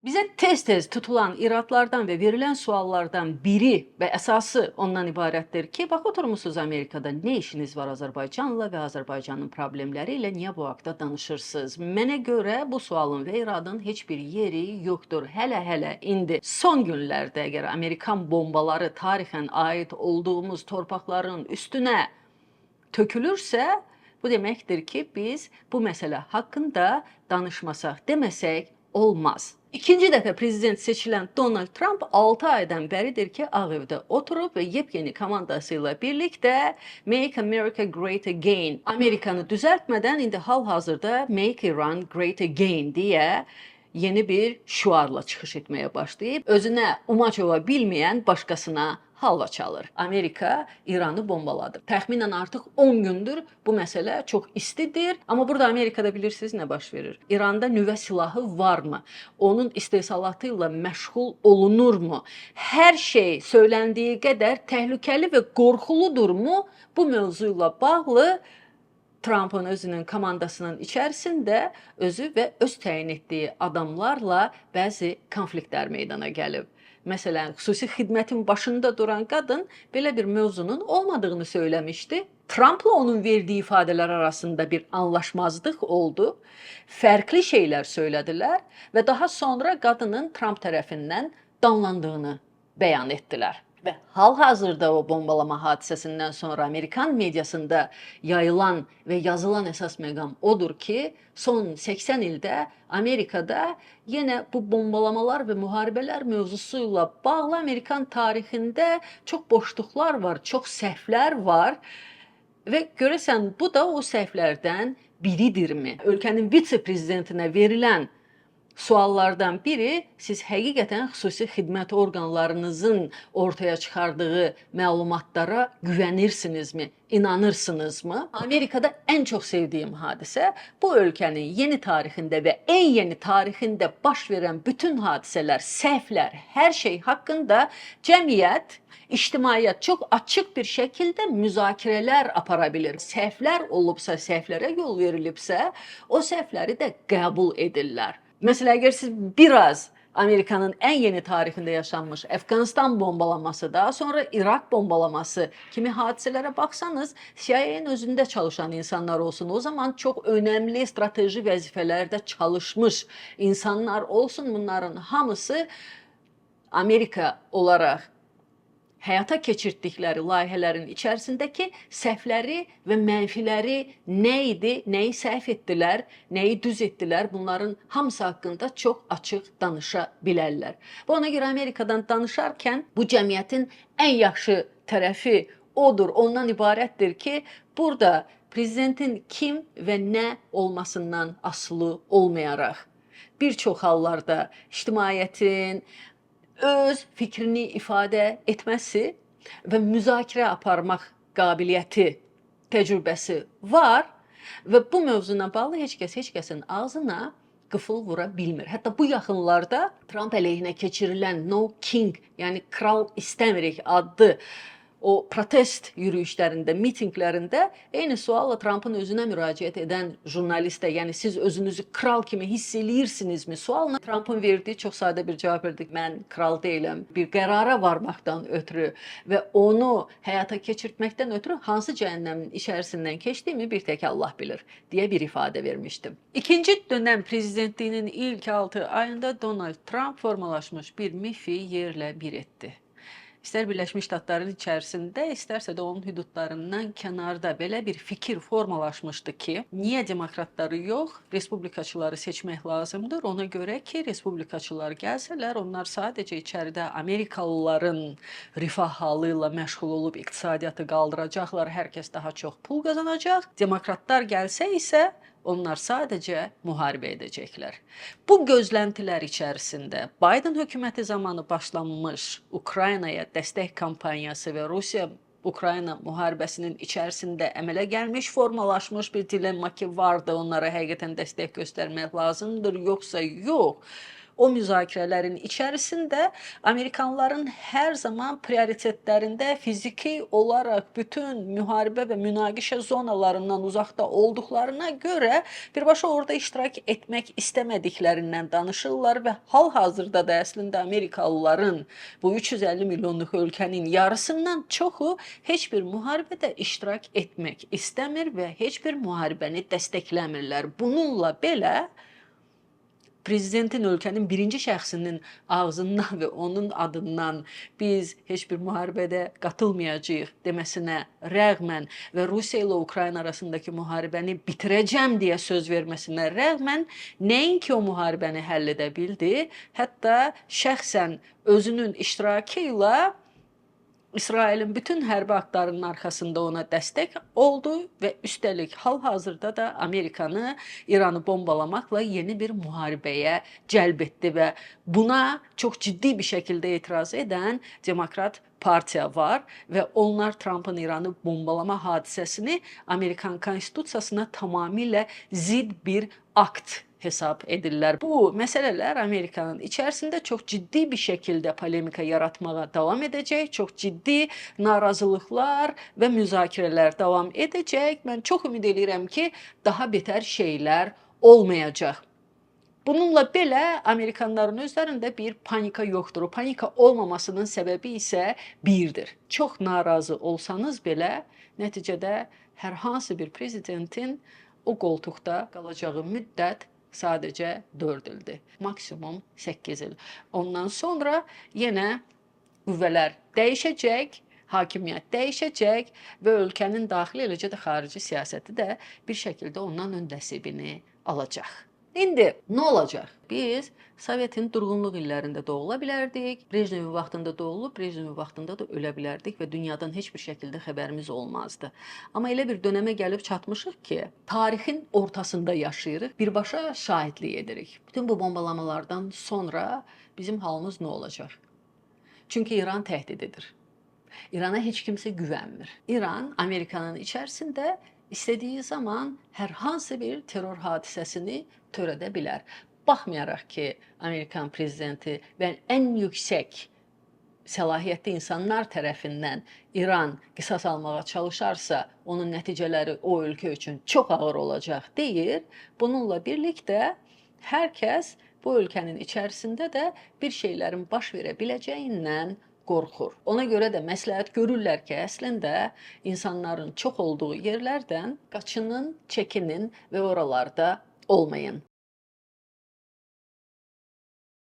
Bizə tez-tez tutulan iradlardan və verilən suallardan biri və əsası ondan ibarətdir ki, bax oturmusunuz Amerikada, nə işiniz var Azərbaycanla və Azərbaycanın problemləri ilə niyə bu haqda danışırsınız? Mənə görə bu sualın və iradın heç bir yeri yoxdur. Hələ indi son günlərdə əgər Amerikan bombaları tarixən aid olduğumuz torpaqların üstünə tökülürsə, bu deməkdir ki, biz bu məsələ haqqında danışmasaq, deməsək olmaz. İkinci dəfə prezident seçilən Donald Trump 6 aydan bəridir ki, Ağ Evdə oturub və yepyeni komandası ilə birlikdə Make America Great Again, Amerikanı düzəltmədən indi hal-hazırda Make Iran Great Again deyə yeni bir şüarla çıxış etməyə başlayıb, özünə umaçova bilməyən başqasına halva çalır. Amerika İranı bombaladı. Təxminən artıq 10 gündür bu məsələ çox istidir. Amma burada Amerikada bilirsiniz nə baş verir? İranda nüvə silahı varmı? Onun istehsalatı ilə məşğul olunurmu? Hər şey söyləndiyi qədər təhlükəli və qorxuludurmu? Bu mövzu ilə bağlı Trump'ın özünün komandasının içərisində özü və öz təyin etdiyi adamlarla bəzi konfliktlər meydana gəlib. Məsələn, xüsusi xidmətin başında duran qadın belə bir mövzunun olmadığını söyləmişdi. Trump'la onun verdiyi ifadələr arasında bir anlaşmazlıq oldu. Fərqli şeylər söylədilər və daha sonra qadının Trump tərəfindən danlandığını bəyan etdilər. Və hal-hazırda o bombalama hadisəsindən sonra Amerikan mediasında yayılan və yazılan əsas məqam odur ki, son 80 ildə Amerikada yenə bu bombalamalar və müharibələr mövzusu ilə bağlı Amerikan tarixində çox boşluqlar var, çox səhvlər var və görəsən bu da o səhvlərdən biridirmi? Ölkənin vitse-prezidentinə verilən suallardan biri, siz həqiqətən xüsusi xidmət orqanlarınızın ortaya çıxardığı məlumatlara güvənirsinizmi, inanırsınızmı? Amerikada ən çox sevdiyim hadisə bu ölkənin yeni tarixində və ən yeni tarixində baş verən bütün hadisələr, səhvlər, hər şey haqqında cəmiyyət, ictimaiyyət çox açıq bir şəkildə müzakirələr apara bilir. Səhvlər olubsa, səhvlərə yol verilibsə, o səhvləri də qəbul edirlər. Mesela əgər siz biraz Amerikanın ən yeni tarixində yaşanmış Əfqanistan bombalaması, daha sonra İraq bombalaması kimi hadisələrə baxsanız, CIA-nin özündə çalışan insanlar olsun, o zaman çox önəmli strateji vəzifələrdə çalışmış insanlar olsun, bunların hamısı Amerika olaraq həyata keçirdikləri layihələrin içərisindəki səhvləri və mənfiləri nə idi, nəyi səhv etdilər, nəyi düz etdilər, bunların hamısı haqqında çox açıq danışa bilərlər. Və ona görə Amerikadan danışarkən bu cəmiyyətin ən yaxşı tərəfi odur, ondan ibarətdir ki, burada prezidentin kim və nə olmasından asılı olmayaraq bir çox hallarda ictimaiyyətin öz fikrini ifadə etməsi və müzakirə aparmaq qabiliyyəti, təcrübəsi var və bu mövzuna bağlı heç kəsin ağzına qıfıl vura bilmir. Hətta bu yaxınlarda Trump əleyhinə keçirilən No King, yəni kral istəmirik adlı o protest yürüyüşlərində, mitinqlərində eyni sualla Trump'ın özünə müraciət edən jurnalistə, yəni siz özünüzü kral kimi hiss eləyirsinizmi sualına Trump'ın verdiyi çox sadə bir cavab verdi. Mən kral deyiləm. Bir qərara varmaqdan ötürü və onu həyata keçirtməkdən ötürü hansı cəhənnəmin içərisindən keçdiyimi bir tək Allah bilir deyə bir ifadə vermişdim. İkinci dönəm prezidentliyinin ilk 6 ayında Donald Trump formalaşmış bir mifi yerlə bir etdi. İstər Birləşmiş Ştatların içərisində, istərsə də onun hüdudlarından kənarda belə bir fikir formalaşmışdı ki, niyə demokratları yox, respublikaçıları seçmək lazımdır? Ona görə ki, respublikaçılar gəlsələr, onlar sadəcə içəridə Amerikalıların rifah halı ilə məşğul olub iqtisadiyyatı qaldıracaqlar, hər kəs daha çox pul qazanacaq. Demokratlar gəlsə isə, onlar sadəcə müharibə edəcəklər. Bu gözləntilər içərisində Biden hökuməti zamanı başlanmış Ukraynaya dəstək kampaniyası və Rusiya-Ukrayna müharibəsinin içərisində əmələ gəlmiş, formalaşmış bir dilemma ki vardı, onlara həqiqətən dəstək göstərmək lazımdır, yoxsa yox. o müzakirələrin içərisində Amerikanların hər zaman prioritetlərində fiziki olaraq bütün müharibə və münaqişə zonalarından uzaqda olduqlarına görə birbaşa orada iştirak etmək istəmədiklərindən danışırlar və hal-hazırda da əslində Amerikalıların bu 350 milyonluq ölkənin yarısından çoxu heç bir müharibədə iştirak etmək istəmir və heç bir müharibəni dəstəkləmirlər. Bununla belə prezidentin ölkənin birinci şəxsinin ağzından və onun adından biz heç bir müharibədə qatılmayacağıq deməsinə rəğmən və Rusiya ilə Ukrayna arasındakı müharibəni bitirəcəm deyə söz verməsinə rəğmən nəinki o müharibəni həll edə bildi, hətta şəxsən özünün iştirakı ilə İsrailin bütün hərbi aktlarının arxasında ona dəstək oldu və üstəlik hal-hazırda da Amerikanı İranı bombalamaqla yeni bir müharibəyə cəlb etdi və buna çox ciddi bir şəkildə etiraz edən Demokrat partiya var və onlar Trump'ın İranı bombalama hadisəsini Amerikan konstitusiyasına tamamilə zidd bir akt hesab edirlər. Bu məsələlər Amerikanın içərisində çox ciddi bir şəkildə polemika yaratmağa davam edəcək, çox ciddi narazılıqlar və müzakirələr davam edəcək. Mən çox ümid edirəm ki, daha betər şeylər olmayacaq. Bununla belə Amerikanların özlərində bir panika yoxdur. O panika olmamasının səbəbi isə birdir. Çox narazı olsanız belə, nəticədə hər hansı bir prezidentin o qoltuqda qalacağı müddət sadəcə 4 ildir. Maksimum 8 il. Ondan sonra yenə qüvvələr dəyişəcək, hakimiyyət dəyişəcək və ölkənin daxili, eləcə də xarici siyasəti də bir şəkildə ondan ön nəsibini alacaq. İndi nə olacaq? Biz Sovetin durğunluq illərində doğula bilərdik, Brejnevin vaxtında doğulub, Brejnevin vaxtında da ölə bilərdik və dünyadan heç bir şəkildə xəbərimiz olmazdı. Amma elə bir dönəmə gəlib çatmışıq ki, tarixin ortasında yaşayırıq, birbaşa şahidlik edirik. Bütün bu bombalamalardan sonra bizim halımız nə olacaq? Çünki İran təhdididir. İrana heç kimsə güvənmir. İran Amerikanın içərisində istədiyi zaman hər hansı bir terror hadisəsini törədə bilər. Baxmayaraq ki, Amerikan prezidenti və ən yüksək səlahiyyətli insanlar tərəfindən İran qisas almağa çalışarsa, onun nəticələri o ölkə üçün çox ağır olacaq deyir. Bununla birlikdə hər kəs bu ölkənin içərisində də bir şeylərin baş verə biləcəyindən qorxur. Ona görə də məsləhət görürlər ki, əslində insanların çox olduğu yerlərdən qaçının, çəkinin və oralarda olmayın.